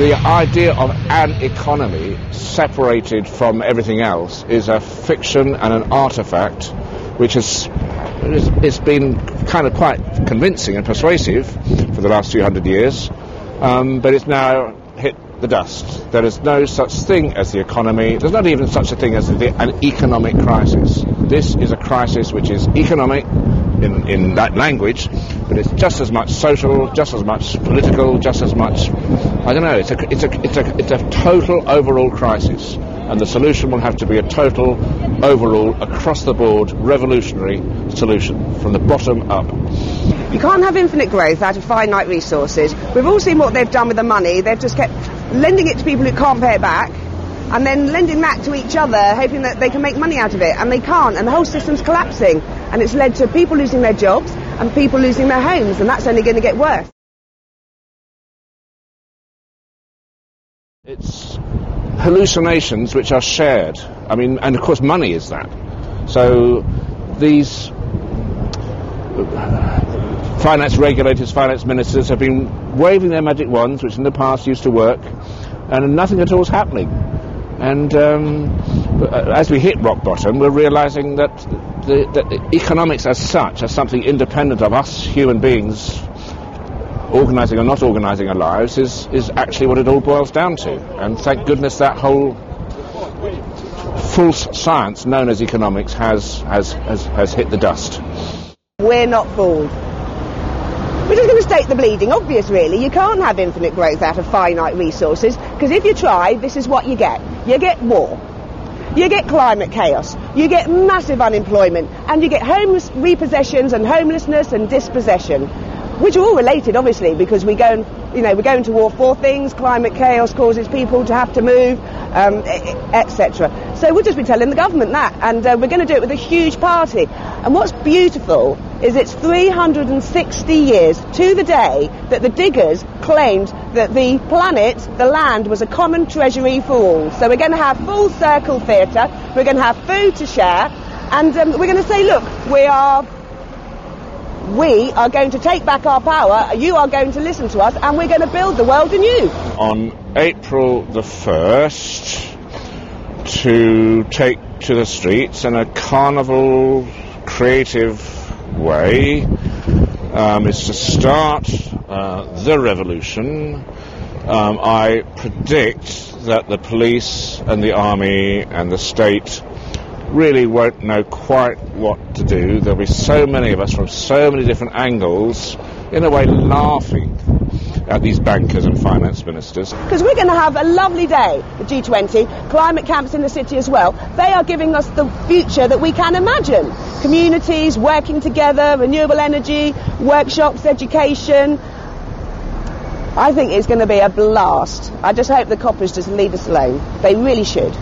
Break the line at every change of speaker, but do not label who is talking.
The idea of an economy separated from everything else is a fiction and an artefact which it's been kind of quite convincing and persuasive for the last few hundred years, but it's now hit the dust. There is no such thing as the economy. There's not even such a thing as an economic crisis. This is a crisis which is economic in that language, but it's just as much social, just as much political, just as much, I don't know, it's a total overall crisis, and the solution will have to be a total overall, across the board, revolutionary solution from the bottom up.
You can't have infinite growth out of finite resources. We've all seen what they've done with the money. They've just kept lending it to people who can't pay it back, and then lending that to each other, hoping that they can make money out of it, and they can't, and the whole system's collapsing, and it's led to people losing their jobs and people losing their homes, and that's only going to get worse.
It's hallucinations which are shared. I mean, and of course money is that. So these finance regulators, finance ministers have been waving their magic wands, which in the past used to work, and nothing at all is happening. And as we hit rock bottom, we're realizing that the economics as such, as something independent of us human beings organising or not organising our lives, is actually what it all boils down to. And thank goodness that whole false science known as economics has hit the dust.
We're not fooled. We're just going to state the bleeding obvious, really. You can't have infinite growth out of finite resources, because if you try, this is what you get. You get war. You get climate chaos. You get massive unemployment. And you get homeless repossessions and homelessness and dispossession, which are all related, obviously, because we're going to war for things. Climate chaos causes people to have to move, etc. So we'll just be telling the government that, and we're going to do it with a huge party. And what's beautiful is it's 360 years to the day that the diggers claimed that the planet, the land, was a common treasury for all. So we're going to have full circle theatre, we're going to have food to share, and we're going to say, look, we are going to take back our power, you are going to listen to us, and we're going to build the world anew.
On April the 1st, to take to the streets in a carnival creative way is to start the revolution. I predict that the police and the army and the state really won't know quite what to do. There'll be so many of us from so many different angles, in a way laughing at these bankers and finance ministers.
Because we're going to have a lovely day, the G20, climate camps in the city as well. They are giving us the future that we can imagine. Communities working together, renewable energy, workshops, education. I think it's going to be a blast. I just hope the coppers just leave us alone. They really should.